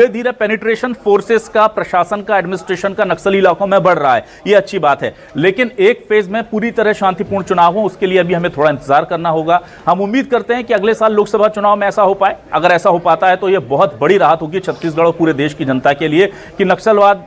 धीरे धीरे penetration forces का, प्रशासन का, एडमिनिस्ट्रेशन का नक्सली इलाकों में बढ़ रहा है, ये अच्छी बात है। लेकिन एक फेज में पूरी तरह शांतिपूर्ण चुनाव हो, उसके लिए अभी हमें थोड़ा इंतजार करना होगा। हम उम्मीद करते हैं कि अगले साल लोकसभा चुनाव में ऐसा हो पाए। अगर ऐसा हो पाता है तो यह बहुत बड़ी राहत होगी छत्तीसगढ़ और पूरे देश की जनता के लिए कि नक्सलवाद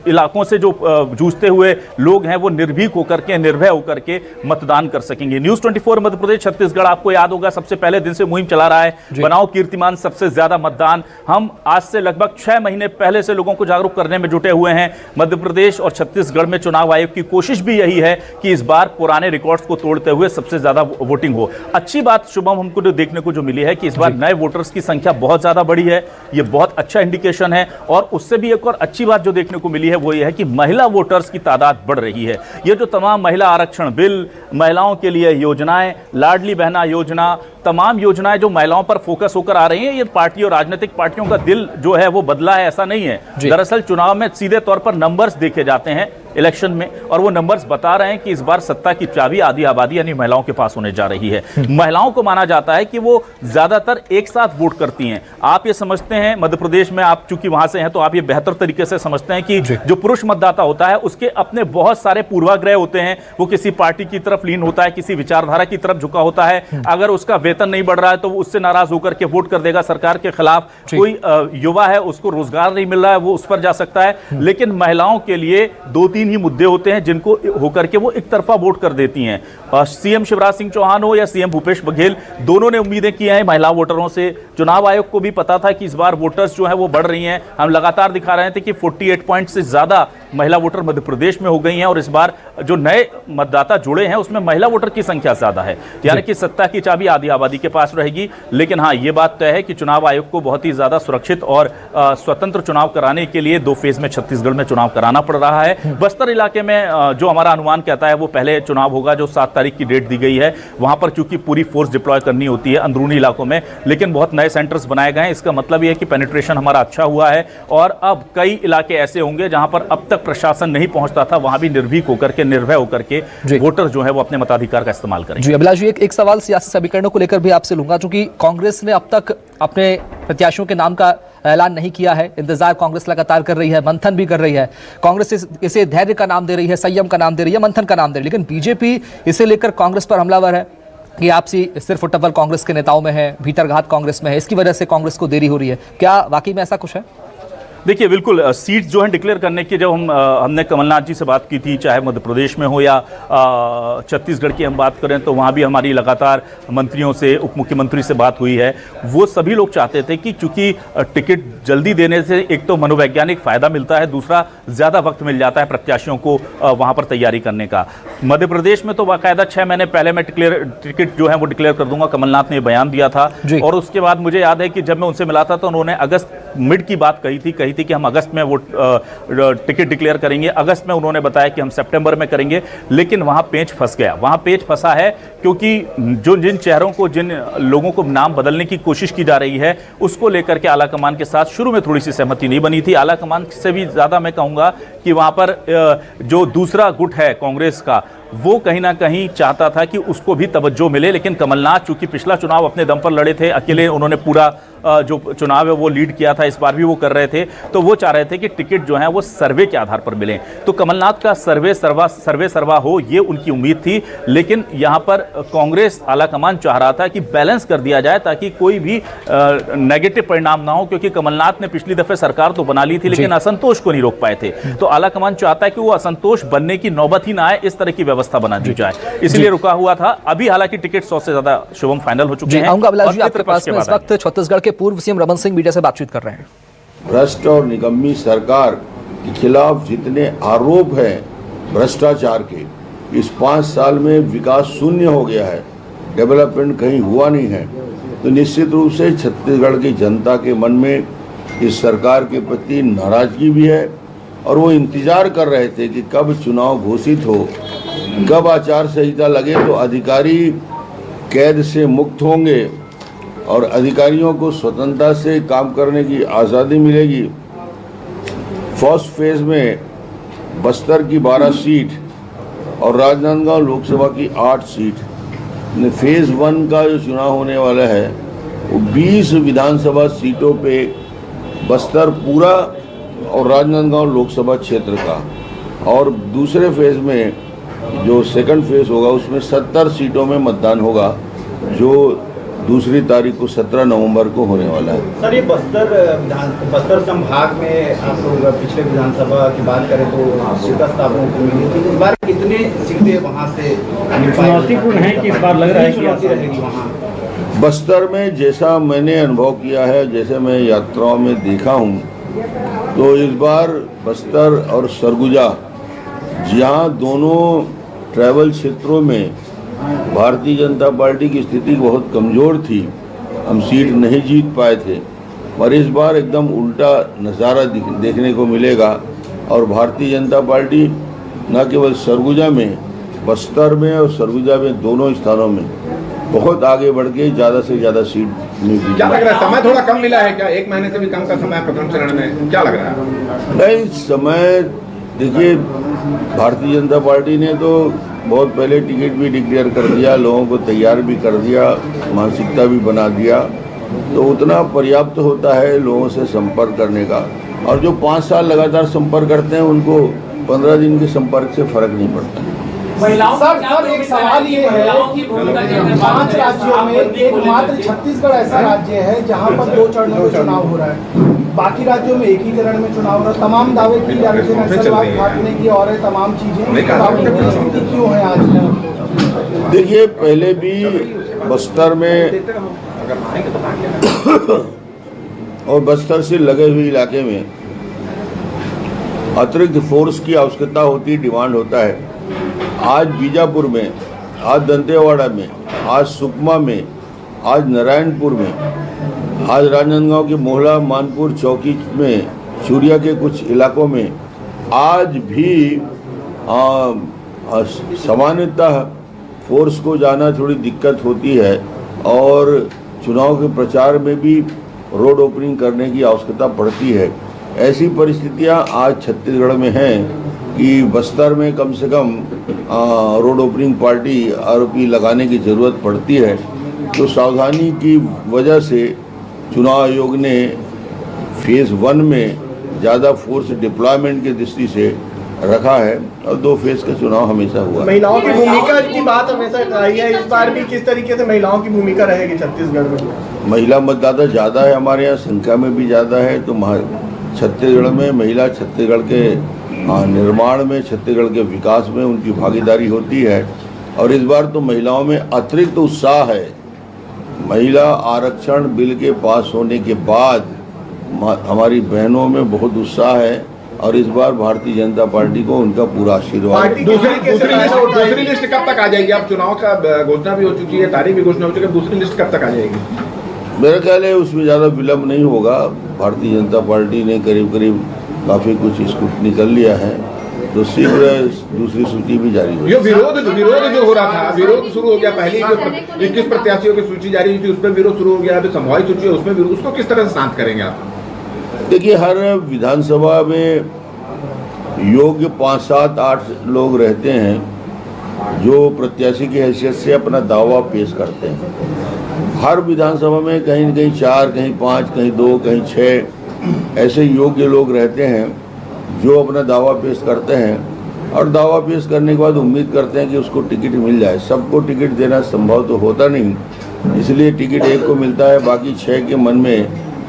इलाकों से जो जूझते हुए लोग हैं वो निर्भीक होकर के, निर्भय होकर के मतदान कर सकेंगे। न्यूज़ 24 मध्य प्रदेश छत्तीसगढ़, आपको याद होगा, सबसे पहले दिन से मुहिम चला रहा है, बनाओ कीर्तिमान सबसे ज्यादा मतदान। हम आज से लगभग 6 महीने पहले से लोगों को जागरूक करने में जुटे हुए हैं। मध्य प्रदेश और छत्तीसगढ़ में चुनाव आयोग की कोशिश भी यही है कि इस बार पुराने रिकॉर्ड्स को तोड़ते हुए सबसे ज्यादा वोटिंग हो। अच्छी बात शुभम हमको जो देखने को जो मिली है कि इस बार नए वोटर्स की संख्या बहुत ज्यादा बढ़ी है, ये बहुत अच्छा इंडिकेशन है। और उससे भी एक और अच्छी बात जो देखने को मिली है वो ये है कि महिला वोटर्स की तादाद बढ़ रही है। ये जो तमाम महिला आरक्षण बिल, महिलाओं के लिए योजनाएं, लाडली बहना योजना, तमाम योजनाएं जो महिलाओं पर फोकस होकर आ रही हैं, ये पार्टी और राजनीतिक पार्टियों का दिल जो है वो बदला है, ऐसा नहीं है। दरअसल चुनाव में सीधे तौर पर नंबर्स देखे जाते हैं इलेक्शन में, और वो नंबर्स बता रहे हैं कि इस बार सत्ता की चाबी आधी आबादी यानी महिलाओं के पास होने जा रही है। महिलाओं को माना जाता है कि वो ज्यादातर एक साथ वोट करती हैं। आप ये समझते हैं, मध्य प्रदेश में आप चूंकि वहां से हैं तो आप ये बेहतर तरीके से समझते हैं कि जो पुरुष मतदाता होता है उसके अपने बहुत सारे पूर्वाग्रह होते हैं। वो किसी पार्टी की तरफ लीन होता है, किसी विचारधारा की तरफ झुका होता है। अगर उसका वेतन नहीं बढ़ रहा है तो वो उससे नाराज होकर के वोट कर देगा सरकार के खिलाफ। कोई युवा है, उसको रोजगार नहीं मिल रहा है, वो उस पर जा सकता है। लेकिन महिलाओं के लिए 2-3 ही मुद्दे होते हैं जिनको होकर के वो एक तरफा वोट कर देती हैं। सीएम शिवराज सिंह चौहान हो या सीएम भूपेश बघेल, दोनों ने उम्मीदें की हैं महिला वोटरों से। चुनाव आयोग को भी पता था कि इस बार वोटर्स जो है वो बढ़ रही हैं। हम लगातार दिखा रहे थे कि 48 पॉइंट से ज्यादा महिला वोटर मध्य प्रदेश में हो गई हैं, और इस बार जो नए मतदाता जुड़े हैं उसमें महिला वोटर की संख्या ज्यादा है, यानी कि सत्ता की चाबी आधी आबादी के पास रहेगी। लेकिन हाँ, ये बात तय है कि चुनाव आयोग को बहुत ही ज्यादा सुरक्षित और स्वतंत्र चुनाव कराने के लिए 2 फेज में छत्तीसगढ़ में चुनाव कराना पड़ रहा है। बस्तर इलाके में जो हमारा अनुमान कहता है वो पहले चुनाव होगा, जो 7 तारीख की डेट दी गई है। वहां पर चूंकि पूरी फोर्स डिप्लॉय करनी होती है अंदरूनी इलाकों में, लेकिन बहुत नए सेंटर्स बनाए गए हैं। इसका मतलब यह है कि पेनिट्रेशन हमारा अच्छा हुआ है, और अब कई इलाके ऐसे होंगे जहां पर अब तक प्रशासन नहीं पहुंचता था, वहां भी निर्भीक होकर के, निर्भय होकर के वोटर जो है वो अपने मताधिकार का इस्तेमाल करें। जी अभिलाष जी, एक सवाल सियासी समीकरणों को लेकर भी आपसे लूंगा, क्योंकि कांग्रेस ने अब तक अपने प्रत्याशियों के नाम का ऐलान नहीं किया है। इंतजार कांग्रेस लगातार कर रही है, मंथन भी कर रही है। कांग्रेस इसे धैर्य का नाम दे रही है, संयम का नाम दे रही है, मंथन का नाम दे रही है। लेकिन बीजेपी इसे लेकर कांग्रेस पर हमलावर है कि आपसी सिर्फ टब्बल कांग्रेस के नेताओं में है, भीतरघात कांग्रेस में है, इसकी वजह से कांग्रेस को देरी हो रही है। क्या वाकई में ऐसा कुछ है? देखिए, बिल्कुल सीट जो है डिक्लेयर करने की जब हमने कमलनाथ जी से बात की थी, चाहे मध्य प्रदेश में हो या छत्तीसगढ़ की हम बात करें, तो वहाँ भी हमारी लगातार मंत्रियों से, उप मुख्यमंत्री से बात हुई है। वो सभी लोग चाहते थे कि चूंकि टिकट जल्दी देने से एक तो मनोवैज्ञानिक फायदा मिलता है, दूसरा ज़्यादा वक्त मिल जाता है प्रत्याशियों को वहाँ पर तैयारी करने का। मध्य प्रदेश में तो बाकायदा 6 महीने पहले मैं टिकट जो है वो डिक्लेयर कर दूंगा, कमलनाथ ने बयान दिया था। और उसके बाद मुझे याद है कि जब मैं उनसे मिला था तो उन्होंने अगस्त मिड की बात कही थी कि हम अगस्त में वो टिकट डिक्लेयर करेंगे। अगस्त में उन्होंने बताया कि हम सितंबर में करेंगे, लेकिन वहां पेच फंस गया। वहां पेच फंसा है क्योंकि जिन चेहरों को, जिन लोगों को नाम बदलने की कोशिश की जा रही है, उसको लेकर के आलाकमान के साथ शुरू में थोड़ी सी सहमति नहीं बनी थी। आलाकमान से भी ज्यादा मैं कहूंगा कि वहां पर जो दूसरा गुट है कांग्रेस का, वो कहीं ना कहीं चाहता था कि उसको भी तवज्जो मिले। लेकिन कमलनाथ चूंकि पिछला चुनाव अपने दम पर लड़े थे, अकेले उन्होंने पूरा जो चुनाव है वो लीड किया था, इस बार भी वो कर रहे थे, तो वो चाह रहे थे कि टिकट जो है वो सर्वे के आधार पर मिले। तो कमलनाथ का सर्वे सर्वा हो, ये उनकी उम्मीद थी। लेकिन यहाँ पर कांग्रेस आलाकमान चाह रहा था कि बैलेंस कर दिया जाए ताकि कोई भी नेगेटिव परिणाम ना हो, क्योंकि कमलनाथ ने पिछली दफे सरकार तो बना ली थी लेकिन असंतोष को नहीं रोक पाए थे। तो आलाकमान चाहता है कि वो असंतोष बनने की नौबत ही ना आए, इस तरह की व्यवस्था बना दी जाए, इसलिए रुका हुआ था। अभी हालांकि टिकट 100 से ज्यादा शुभम फाइनल हो चुके हैं। आपके पास में इस वक्त छत्तीसगढ़ के पूर्व सीएम रमन सिंह मीडिया से बातचीत कर रहे हैं। भ्रष्ट और निकम्मी सरकार के खिलाफ जितने आरोप हैं भ्रष्टाचार के, इस 5 साल में विकास शून्य हो गया है, डेवलपमेंट कहीं हुआ नहीं है। तो निश्चित रूप से छत्तीसगढ़ की जनता के मन में इस सरकार के प्रति नाराजगी भी है, और वो इंतजार कर रहे थे कि कब चुनाव घोषित हो, कब आचार संहिता लगे तो अधिकारी कैद से मुक्त होंगे और अधिकारियों को स्वतंत्रता से काम करने की आज़ादी मिलेगी। फर्स्ट फेज में बस्तर की 12 सीट और राजनांदगांव लोकसभा की 8 सीट, फेज 1 का जो चुनाव होने वाला है वो 20 विधानसभा सीटों पे बस्तर पूरा और राजनांदगांव लोकसभा क्षेत्र का, और दूसरे फेज में जो सेकंड फेज होगा उसमें 70 सीटों में मतदान होगा, जो दूसरी तारीख को 17 नवंबर को होने वाला है। सर, ये बस्तर संभाग में आप लोग पिछले विधानसभा की बात करें तो शिकस्त आप लोगों को मिली थी। इस बार कितने सीटें वहाँ से चुनौतीपूर्ण है कि इस बार लग रहा है चुनौती रहेगी वहाँ? बस्तर में जैसा मैंने अनुभव किया है, जैसे मैं यात्राओं में देखा हूँ, तो इस बार बस्तर और सरगुजा, जहाँ दोनों ट्रैवल क्षेत्रों में भारतीय जनता पार्टी की स्थिति बहुत कमज़ोर थी, हम सीट नहीं जीत पाए थे, और इस बार एकदम उल्टा नज़ारा देखने को मिलेगा। और भारतीय जनता पार्टी न केवल सरगुजा में, बस्तर में और सरगुजा में दोनों स्थानों में बहुत आगे बढ़ के ज़्यादा से ज़्यादा सीट मिली। क्या लग रहा है, समय थोड़ा कम मिला है क्या? 1 महीने से भी कम का समय प्रथम चरण में, क्या लग रहा है? नहीं, समय देखिए, भारतीय जनता पार्टी ने तो बहुत पहले टिकट भी डिक्लेयर कर दिया, लोगों को तैयार भी कर दिया, मानसिकता भी बना दिया, तो उतना पर्याप्त होता है लोगों से संपर्क करने का। और जो 5 साल लगातार संपर्क करते हैं उनको 15 दिन के संपर्क से फर्क नहीं पड़ता। सर, एक सवाल ये है कि 5 राज्यों में एकमात्र छत्तीसगढ़ ऐसा राज्य है जहां पर 2 चरणों में चुनाव हो रहा है, बाकी राज्यों में एक ही चरण में चुनाव हो रहा है। तमाम दावे की जा रही है, नक्सलवाद काटने की और तमाम चीजें, स्थिति क्यों है आज तक? देखिए, पहले भी बस्तर में और बस्तर से लगे हुए इलाके में अतिरिक्त फोर्स की आवश्यकता होती है, डिमांड होता है। आज बीजापुर में, आज दंतेवाड़ा में, आज सुकमा में, आज नारायणपुर में, आज राजनांदगांव के मोहला मानपुर चौकी में, चूरिया के कुछ इलाकों में आज भी सामान्यतः फोर्स को जाना थोड़ी दिक्कत होती है, और चुनाव के प्रचार में भी रोड ओपनिंग करने की आवश्यकता पड़ती है। ऐसी परिस्थितियां आज छत्तीसगढ़ में हैं कि बस्तर में कम से कम रोड ओपनिंग पार्टी आरोपी लगाने की ज़रूरत पड़ती है। तो सावधानी की वजह से चुनाव आयोग ने फेज़ 1 में ज़्यादा फोर्स डिप्लॉयमेंट की दृष्टि से रखा है, और 2 फेज़ का चुनाव हमेशा हुआ। महिलाओं की भूमिका की बात हमेशा आई है, इस बार भी किस तरीके से महिलाओं की भूमिका रहेगी छत्तीसगढ़ में? महिला मतदाता ज़्यादा है हमारे यहाँ, संख्या में भी ज़्यादा है, तो छत्तीसगढ़ में महिला छत्तीसगढ़ के निर्माण में, छत्तीसगढ़ के विकास में उनकी भागीदारी होती है। और इस बार तो महिलाओं में अतिरिक्त उत्साह है। महिला आरक्षण बिल के पास होने के बाद हमारी बहनों में बहुत उत्साह है, और इस बार भारतीय जनता पार्टी को उनका पूरा आशीर्वाद। दूसरी लिस्ट कब तक आ जाएगी? अब चुनाव का घोषणा भी हो चुकी है, तारीख भी घोषणा हो चुकी है, दूसरी लिस्ट कब तक आ जाएगी? मेरा ख्याल है उसमें ज़्यादा विलम्ब नहीं होगा। भारतीय जनता पार्टी ने करीब करीब काफ़ी कुछ स्क्रूटनी कर लिया है, तो शीघ्र दूसरी सूची भी जारी होगी। विरोध जो हो रहा था, विरोध शुरू हो गया। पहले 21 प्रत्याशियों की सूची जारी हुई थी, उस पर विरोध शुरू हो गया। अभी संभावित सूची है, उसमें विरोध, उसको किस तरह से शांत करेंगे आप? देखिए, हर विधानसभा में योग्य 5, 7, 8 लोग रहते हैं जो प्रत्याशी की हैसियत से अपना दावा पेश करते हैं। हर विधानसभा में कहीं न कहीं 4, कहीं 5, कहीं 2, कहीं 6 ऐसे योग्य लोग रहते हैं जो अपना दावा पेश करते हैं, और दावा पेश करने के बाद उम्मीद करते हैं कि उसको टिकट मिल जाए। सबको टिकट देना संभव तो होता नहीं, इसलिए टिकट एक को मिलता है, बाकी 6 के मन में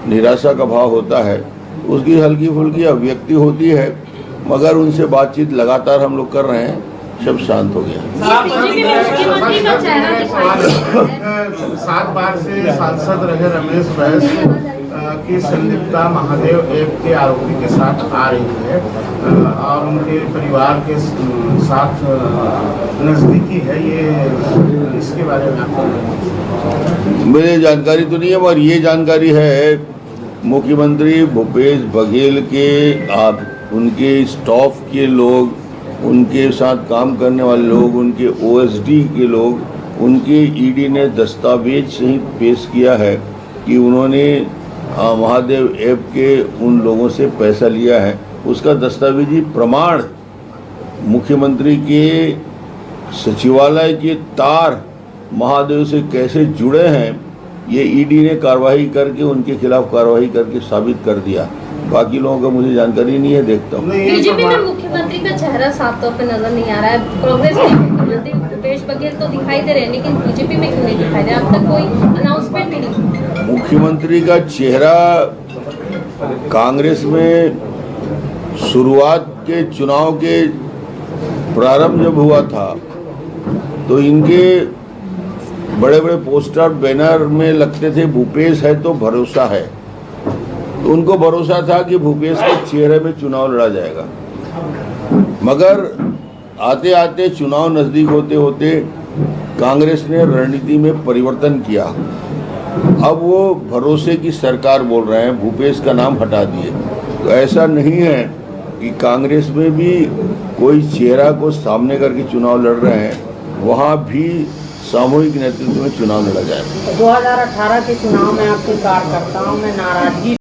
निराशा का भाव होता है। उसकी हल्की फुल्की अभिव्यक्ति होती है, मगर उनसे बातचीत लगातार हम लोग कर रहे हैं, सब शांत हो गया। 7 बार से सांसद रहे रमेश बैस की संलिप्तता महादेव ऐप के आरोपी के साथ आ रही है, और उनके परिवार के साथ नजदीकी है, ये इसके बारे में आपको? मेरे जानकारी तो नहीं है, मगर ये जानकारी है मुख्यमंत्री भूपेश बघेल के उनके स्टाफ के लोग, उनके साथ काम करने वाले लोग, उनके ओएसडी के लोग, उनके ईडी ने दस्तावेज सहित पेश किया है कि उन्होंने महादेव ऐप के उन लोगों से पैसा लिया है। उसका दस्तावेजी प्रमाण मुख्यमंत्री के सचिवालय के तार महादेव से कैसे जुड़े हैं, ये ईडी ने कार्रवाई करके उनके खिलाफ कार्रवाई करके साबित कर दिया। बाकी लोगों का मुझे जानकारी नहीं है, देखता हूँ। बीजेपी में मुख्यमंत्री का चेहरा साफ तौर पे नजर नहीं आ रहा है। कांग्रेस के मुख्यमंत्री भूपेश बघेल तो दिखाई दे रहे हैं, लेकिन बीजेपी में क्यों नहीं दिखाई दे रहा? अब तक कोई अनाउंसमेंट ही नहीं। मुख्यमंत्री का चेहरा कांग्रेस में शुरुआत के चुनाव के प्रारंभ जब हुआ था तो इनके बड़े बड़े पोस्टर बैनर में लगते थे, भूपेश है तो भरोसा है। तो उनको भरोसा था कि भूपेश के चेहरे में चुनाव लड़ा जाएगा, मगर आते आते चुनाव नज़दीक होते होते कांग्रेस ने रणनीति में परिवर्तन किया। अब वो भरोसे की सरकार बोल रहे हैं, भूपेश का नाम हटा दिए। तो ऐसा नहीं है कि कांग्रेस में भी कोई चेहरा को सामने करके चुनाव लड़ रहे हैं, वहाँ भी सामूहिक नेतृत्व में चुनाव लड़ा जाए। 2018 के चुनाव में आपके कार्यकर्ताओं में नाराजगी